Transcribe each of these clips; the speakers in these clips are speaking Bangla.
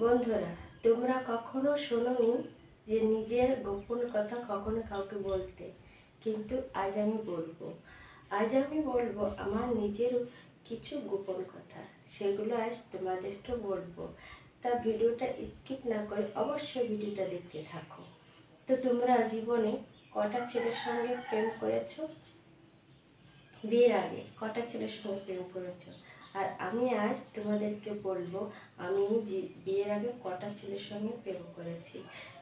বন্ধুরা, তোমরা কখনো শোনোনি যে নিজের গোপন কথা কখনো কাউকে বলতে? কিন্তু আজ আমি বলবো আমার নিজের কিছু গোপন কথা। সেগুলো আজ তোমাদেরকে বলবো। তা ভিডিওটা স্কিপ না করে অবশ্যই ভিডিওটা দেখতে থাকো। তো তোমরা জীবনে কটা ছেলের সঙ্গে প্রেম করেছো? বিয়ের আগে কটা ছেলের সঙ্গে প্রেম করেছো? আর আমি আজ তোমাদেরকে বলবো আমি যে বিয়ের আগে কটা ছেলের সঙ্গে প্রেম করেছি।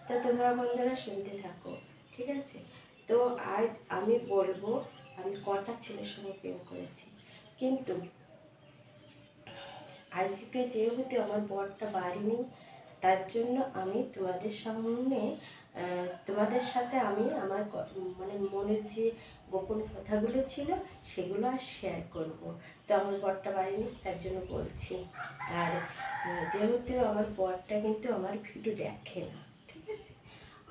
তা তোমরা বন্ধুরা শুনতে থাকো, ঠিক আছে? তো আজ আমি বলবো আমি কটা ছেলের সঙ্গে প্রেম করেছি। কিন্তু আজকে যেহেতু আমার বরটা বাড়ি নেই, তার জন্য আমি তোমাদের সামনে তোমাদের সাথে আমি আমার মানে মনের যে গোপন কথাগুলো ছিল সেগুলো আর শেয়ার করব। তো আমার বরটা বাড়ি নেই তার জন্য বলছি। আর যেহেতু আমার বরটা কিন্তু আমার ভিডিও দেখে না, ঠিক আছে?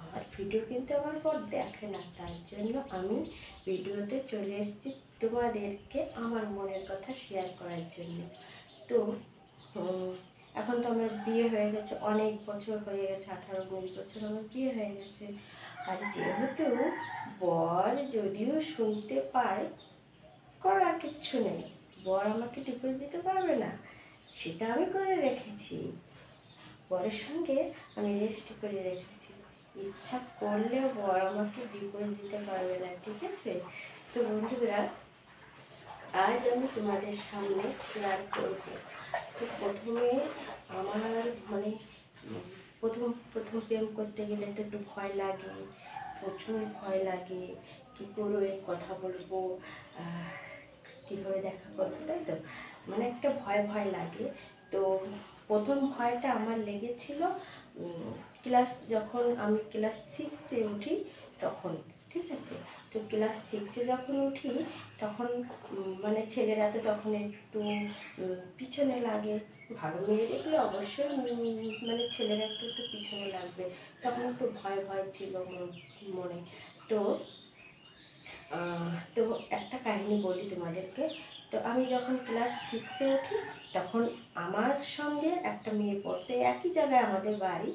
আমার ভিডিও কিন্তু আমার বর দেখে না, তার জন্য আমি ভিডিওতে চলে এসেছি তোমাদেরকে আমার মনের কথা শেয়ার করার জন্য। তো এখন তো আমার বিয়ে হয়ে গেছে, অনেক বছর হয়ে গেছে, 18-19 বছর আমার বিয়ে হয়ে গেছে। আর যেহেতু বর যদিও শুনতে পায়, করার কিচ্ছু নেই, বর আমাকে ডিভোর্স দিতে পারবে না, সেটা আমি করে রেখেছি। বরের সঙ্গে আমি রেজিস্ট্রি করে রেখেছি, ইচ্ছা করলেও বর আমাকে ডিভোর্স দিতে পারবে না, ঠিক আছে? তো বন্ধুরা, আজ আমি তোমাদের সামনে শেয়ার করব। তো প্রথমে আমার মানে প্রথম প্রথম প্রেম করতে গেলে তো একটু ভয় লাগে, প্রচুর ভয় লাগে। কী করে কথা বলবো, কীভাবে দেখা করবো, তাই তো মানে একটা ভয় ভয় লাগে। তো প্রথম ভয়টা আমার লেগেছিল যখন আমি ক্লাস 6-এ উঠি তখন, ঠিক আছে? তো ক্লাস 6-এ যখন উঠি তখন মানে ছেলেরা তো তখন একটু পিছনে লাগে। ভালো মেয়ে দেখলে অবশ্যই মানে ছেলেরা একটু একটু পিছনে লাগবে, তখন একটু ভয় ভয় ছিল মনে। তো তো একটা কাহিনী বলি তোমাদেরকে। তো আমি যখন ক্লাস 6-এ উঠি তখন আমার সঙ্গে একটা মেয়ে পড়তো, একই জায়গায় আমাদের বাড়ি।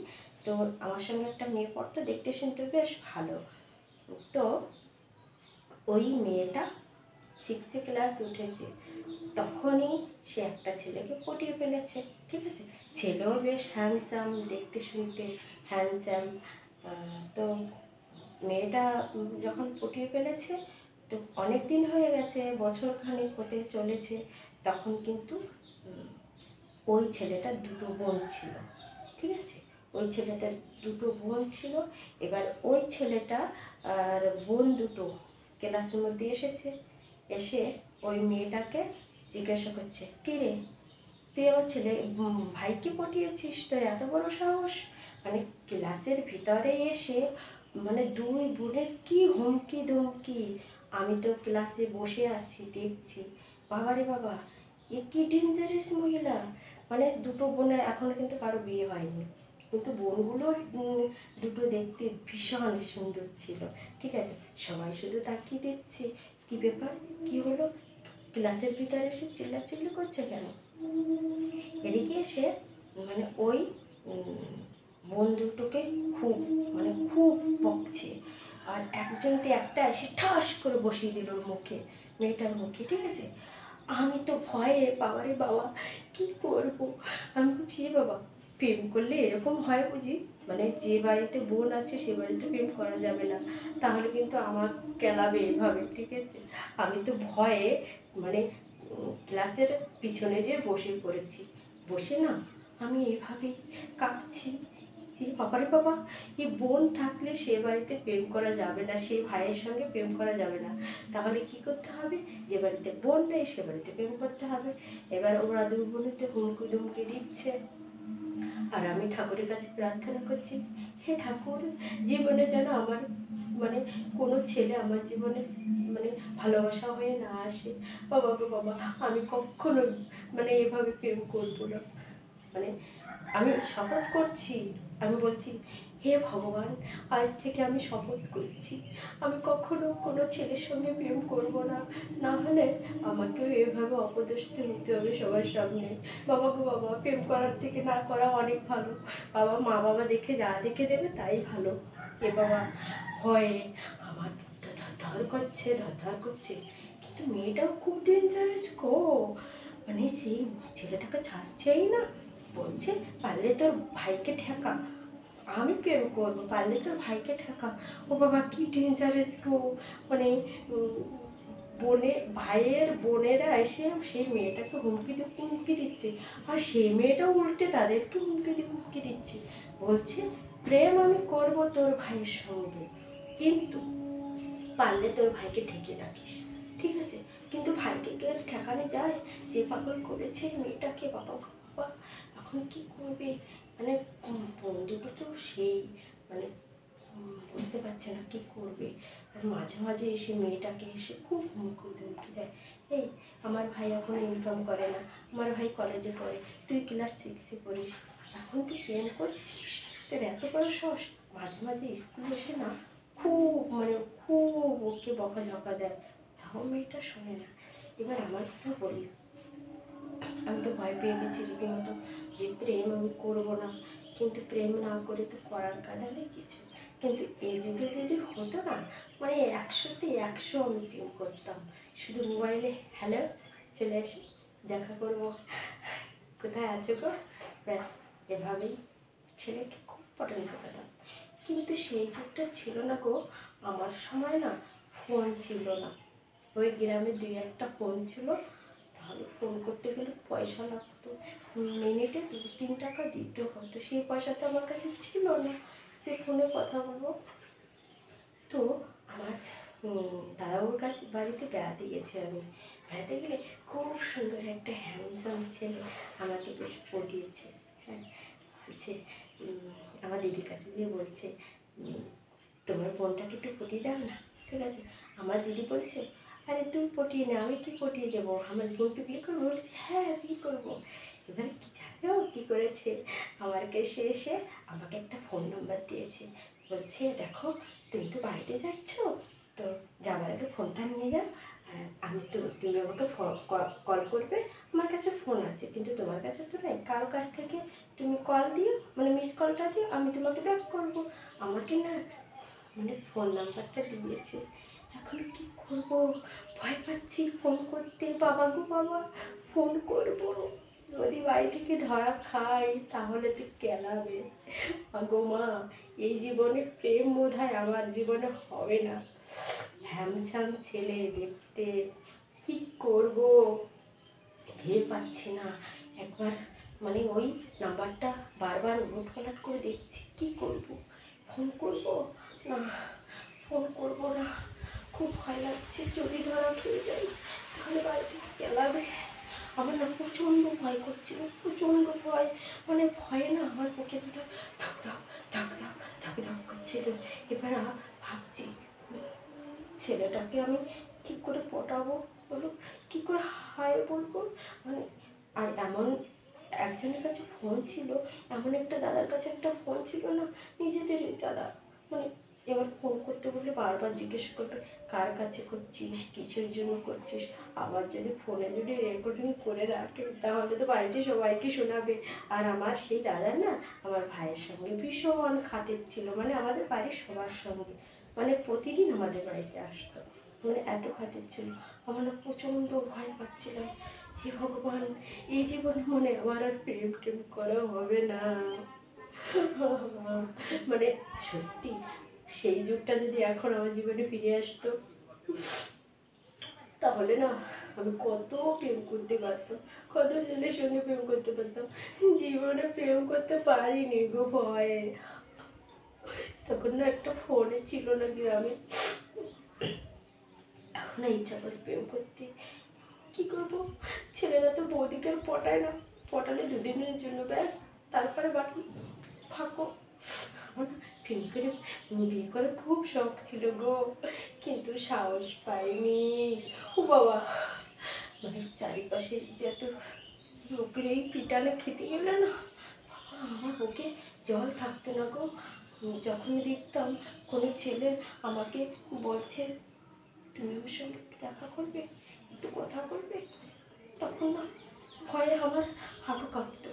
তো আমার সঙ্গে একটা মেয়ে পড়তো, দেখতে শুনতে বেশ ভালো। তো ওই মেয়েটা 6-এ ক্লাস উঠেছে, তখনই সে একটা ছেলেকে পটিয়ে ফেলেছে, ঠিক আছে? ছেলেও বেশ হ্যান্ডসাম, দেখতে শুনতে হ্যান্ডসাম। তো মেয়েটা যখন পটিয়ে ফেলেছে, তো অনেক দিন হয়ে গেছে, বছরখানেক হতে চলেছে। তখন কিন্তু ওই ছেলেটার দুটো বোন ছিল, ঠিক আছে? ওই ছেলেটার দুটো বোন ছিল। এবার ওই ছেলেটা আর বোন দুটো ক্লাসের মধ্যে এসেছে, এসে ওই মেয়েটাকে জিজ্ঞাসা করছে, কী রে, তুই আমার ভাইকে পটিয়েছিস, তোর এত বড় সাহস? মানে ক্লাসের ভিতরে এসে মানে দুই বোনের কি হুমকি ধমকি! আমি তো ক্লাসে বসে আছি, দেখছি, বাবারে বাবা, এ কি ডেঞ্জারাস মহিলা! মানে দুটো বোনের এখনও কিন্তু কারো বিয়ে হয়নি, কিন্তু বোনগুলো দুটো দেখতে ভীষণ সুন্দর ছিল, ঠিক আছে? সবাই শুধু তাকিয়ে দেখছে, কি ব্যাপার, কি হলো, ক্লাসের ভিতরে এসে চিল্লাচিল্লি করছে কেন? এদিকে এসে মানে ওই বোন দুটোকে খুব মানে খুব বকছে। আর একজনকে একটা এসে ঠাস করে বসিয়ে দিল ওর মুখে, মেয়েটার মুখে, ঠিক আছে? আমি তো ভয়ে, বাবারে বাবা, কি করব! আমি বলছি, এ বাবা, প্রেম করলে এরকম হয় বুঝি? মানে যে বাড়িতে বোন আছে সে বাড়িতে প্রেম করা যাবে না, তাহলে কিন্তু আমার কেলাবে এভাবে, ঠিক আছে? আমি তো ভয়ে মানে ক্লাসের পিছনে দিয়ে বসে পড়েছি, বসে না আমি এভাবেই কাঁপছি যে বাবারে বাবা, এই বোন থাকলে সে বাড়িতে প্রেম করা যাবে না, সে ভাইয়ের সঙ্গে প্রেম করা যাবে না, তাহলে কি করতে হবে? যে বাড়িতে বোন নেই সে বাড়িতে প্রেম করতে হবে। এবার ওরা দুই বোনেতে হুমকি ধুমকি দিচ্ছে, আর আমি ঠাকুরের কাছে প্রার্থনা করছি, হে ঠাকুর, জীবনে যেন আমার মানে কোনো ছেলে আমার জীবনে মানে ভালোবাসা হয়ে না আসে। বাবা গো বাবা, আমি কখনো মানে এভাবে প্রেম করবো না। মানে আমি শপথ করছি, আমি বলছি, হে ভগবান, আজ থেকে আমি শপথ করছি আমি কখনো কোনো ছেলের সঙ্গে প্রেম করব না, না হলে আমাকেও এভাবে অপদস্থ হতে হবে সবার সামনে। বাবা গো বাবা, প্রেম করার থেকে না করা অনেক ভালো। বাবা মা বাবা দেখে যা দেখে দেবে তাই ভালো। এ বাবা, ভয়ে আমার ধর করছে, ধর করছে। কিন্তু মেয়েটাও খুব ডেঞ্জারাস গো, মানে সেই ছেলেটাকে ছাড়ছেই না। বলছে, পারলে তোর ভাইকে ঠেকা, আমি প্রেম করবো, পারলে তোর ভাইকে ঠেকা। ও বাবা, কি ডেঞ্জারাস গো। মানে ভাইয়ের বোনেরা এসে সেই মেয়েটাকে হুমকি দিচ্ছে, আর সেই মেয়েটাও উল্টে তাদেরকে হুমকি দিচ্ছে। বলছে, প্রেম আমি করব তোর ভাইয়ের সঙ্গে, কিন্তু পারলে তোর ভাইকে ঠেকে রাখিস, ঠিক আছে? কিন্তু ভাইকে কে ঠেকানো যায়? যে পাগল করেছে মেয়েটাকে, বাবা বাবা, এখন কি করবে? মানে বন্ধুটা তো সেই, মানে বুঝতে পারছে না কি করবে। আর মাঝে মাঝে এসে মেয়েটাকে এসে খুব হুমকি দেয়। এই, আমার ভাই এখন ইনকাম করে না, আমার ভাই কলেজে পড়ে, তুই ক্লাস 6-এ পড়িস, এখন তুই প্রেম করছিস, তোর এত বড় সাহস! মাঝে মাঝে স্কুল এসে না খুব, মানে খুব ওকে বকাঝকা দেয়, তাও মেয়েটা শোনে না। এবার আমার কথা বলি, আমি তো ভয় পেয়ে গেছি রীতিমতো, যে প্রেম আমি করবো না। কিন্তু প্রেম না করে তো করার কাজে নেই কিছু। কিন্তু এই যুগে যদি হতো না, মানে 100-তে 100 আমি প্রেম করতাম। শুধু মোবাইলে হ্যালো, চলে আসি, দেখা করবো, কোথায় আছো গো, ব্যাস, এভাবেই ছেলেকে খুব পটানো করতাম। কিন্তু সেই যুগটা ছিল না গো। আমার সময় না ফোন ছিল না, ওই গ্রামে 2-1টা ফোন ছিল, তাহলে ফোন করতে গেলে পয়সা লাগতো, মিনিটে 2-3 টাকা দিতে হতো। সেই পয়সা তো আমার কাছে ছিল না যে ফোনে কথা বলবো। তো আমার দাদাবাবুর কাছে বাড়িতে বেড়াতে গেছি আমি। বেড়াতে গেলে খুব সুন্দর একটা হ্যান্ডসাম ছেলে আমাকে বেশ পটিয়েছে। হ্যাঁ, বলছে, আমার দিদির কাছে গিয়ে বলছে, তোমার বোনটাকে একটু পটিয়ে দাও না, ঠিক আছে? আমার দিদি বলছে, আরে তুই পটিয়ে নে, আমি কি পটিয়ে দেবো, আমার বোনকে বিয়ে করবো? বলছি, হ্যাঁ বিয়ে করবো। এবারে কি জানো কী করেছে? আমার কাছে এসে আমাকে একটা ফোন নাম্বার দিয়েছে। বলছে, দেখো, তুমি তো বাড়িতে যাচ্ছ, তো যাওয়ার আগে ফোনটা নিয়ে যাও, তুমি আমাকে কল করবে, আমার কাছে ফোন আছে কিন্তু তোমার কাছে তো নেই, কারো কাছ থেকে তুমি কল দিও, মানে মিস কলটা দিও, আমি তোমাকে ব্যাক করবো। আমাকে না, মানে ফোন নাম্বারটা দিয়েছে। এখন কি করব, ভয় পাচ্ছি ফোন করতে, বাবা গো বাবা, ফোন করব, যদি বাড়ি থেকে ধরা খাই তাহলে তো কেলাবে। গো মা, এই জীবনে প্রেম বোধহয় আমার জীবনে হবে না। হ্যামছাম ছেলে দেখতে, কি করব ভেবে পাচ্ছি না। একবার, মানে ওই নাম্বারটা বারবার উলটপালট করে দেখছি, কি করব, ফোন করব না ফোন করব না, খুব ভয় লাগছে, যদি ধরা খেয়ে যাই তাহলে বাড়িতে গেলাবে। আমার না প্রচণ্ড ভয় করছিল, প্রচণ্ড ভয়, মানে ভয়ে না আমার বুকের ভিতর ধাক ধাক ধাক ধাক ধাক ধাক করছিল। এবার ভাবছি, ছেলেটাকে আমি কী করে পটাবো বলো, কী করে হাই বলবো, মানে। আর এমন একজনের কাছে ফোন ছিল, এমন একটা দাদার কাছে একটা ফোন ছিল না, নিজেদেরই দাদা, মানে এবার ফোন করতে বললে বারবার জিজ্ঞেস করবে, কার কাছে করছিস, কিসের জন্য করছিস। আবার যদি ফোনে যদি রেকর্ডিং করে রাখে তাহলে তো বাড়িতে সবাইকে শোনাবে। আর আমার সেই দাদা না আমার ভাইয়ের সঙ্গে ভীষণ খাতির ছিল, মানে আমাদের বাড়ির সবার সঙ্গে, মানে প্রতিদিন আমাদের বাড়িতে আসতো, মানে এত খাতির ছিল। আমার না প্রচণ্ড ভয় পাচ্ছিলাম, হে ভগবান, এই জীবনে মনে আমার আর প্রেম টেম করা হবে না। মানে সত্যি, সেই যুগটা যদি এখন আমার জীবনে ফিরে আসতো তাহলে না আমি কত প্রেম করতে পারতাম, কত জনের সঙ্গে প্রেম করতে পারতাম। জীবনে প্রেম করতে পারিনি গো, ভয়ে। তখন না একটা ফোনে ছিল না গ্রামে, এখন না ইচ্ছা করে প্রেম করতে, কী করবো? ছেলেরা তো বৌদিকে পটায় না, পটালে 2 দিনের জন্য ব্যাস, তারপরে বাকি থাকো। আমার প্রেম করে বিয়ে করার খুব শখ ছিল গো, কিন্তু সাহস পাইনি। ও বাবা, মানে চারিপাশে যে এত লোকের এই পিটানে খেতে গেলে না আমার বুকে জল থাকতো না গো। যখন দেখতাম কোনো ছেলে আমাকে বলছে তুমি আমার সঙ্গে একটু দেখা করবে, একটু কথা বলবে, তখন না ভয়ে আমার হাঁটু কাঁপতো।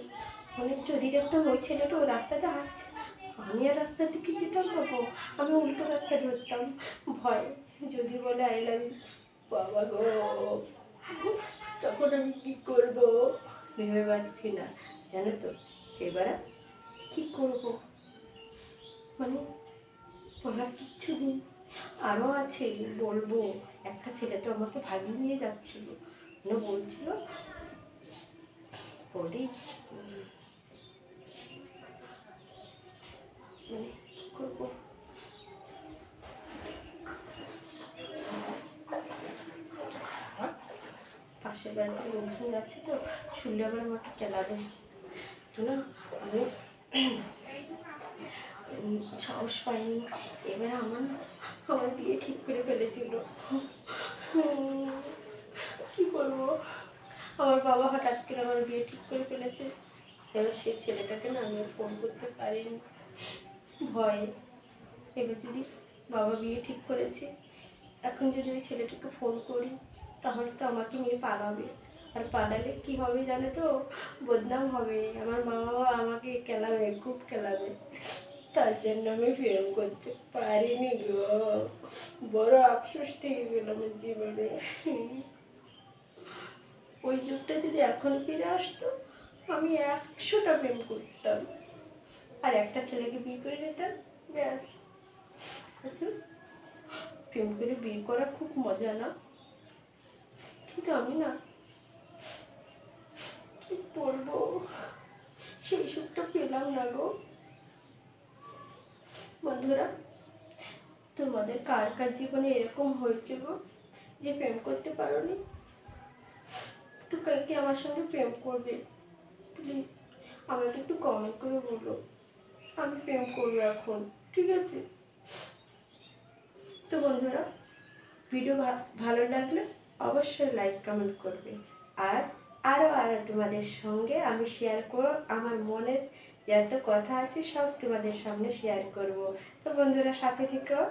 মানে যদি দেখতাম ওই ছেলেটা ওই রাস্তাতে হাঁটছে, আমি আর রাস্তার দিকে যেতাম না গো, আমি উল্টো রাস্তা ধরতাম ভয়। যদি বলে আই লাভ ইউ, বাবা গো, উফ, তখন আমি কী করবো ভেবে পাচ্ছি না, জানো তো। এবার কী করবো, মানে বলার কিচ্ছু নেই। আরও আছে বলবো, একটা ছেলে তো আমাকে ভাগিয়ে নিয়ে যাচ্ছিল, মানে বলছিল বৌদি, মানে কী করবো, পাশের বাড়িতে লোকজন আছে তো, শুনলে আবার আমাকে কেলাবে। তো না আমি সাহস পাইনি। এবার আমার বিয়ে ঠিক করে ফেলেছিল। কি করবো, আমার বাবা হঠাৎ করে আমার বিয়ে ঠিক করে ফেলেছে। এবার সে ছেলেটাকে না আমি ফোন করতে পারিনি ভয়ে। এবার যদি বাবা বিয়ে ঠিক করেছে, এখন যদি ওই ছেলেটাকে ফোন করি তাহলে তো আমাকে নিয়ে পালাবে, আর পালালে কি হবে জানো তো, বদনাম হবে, আমার মা বাবা আমাকে কেলাবে, খুব কেলাবে। তার জন্য আমি প্রেম করতে পারিনি গো, বড় আফসোস থেকে গেল আমার জীবনে। ওই যুগটা যদি এখন ফিরে আসতো আমি 100টা প্রেম করতাম আর একটা ছেলেকে বিয়ে করে নিতাম, ব্যাস। আচ্ছা, প্রেম করে বিয়ে করা খুব মজা না, কিন্তু আমি না কি বলবো, সেই সুখটা পেলাম না গো। বন্ধুরা, তোমাদের কার কার জীবনে এরকম হয়েছে গো যে প্রেম করতে পারোনি? তো কালকে আমার সঙ্গে প্রেম করবে প্লিজ, আমাকে একটু কমেন্ট করে বলো, আমি প্রেম করবো এখন, ঠিক আছে? তো বন্ধুরা, ভিডিও ভালো লাগলে অবশ্যই লাইক কমেন্ট করবে। আর আরও তোমাদের সঙ্গে আমি শেয়ার করব, আমার মনের যত কথা আছে সব তোমাদের সামনে শেয়ার করব। তো বন্ধুরা, সাথে থেকো।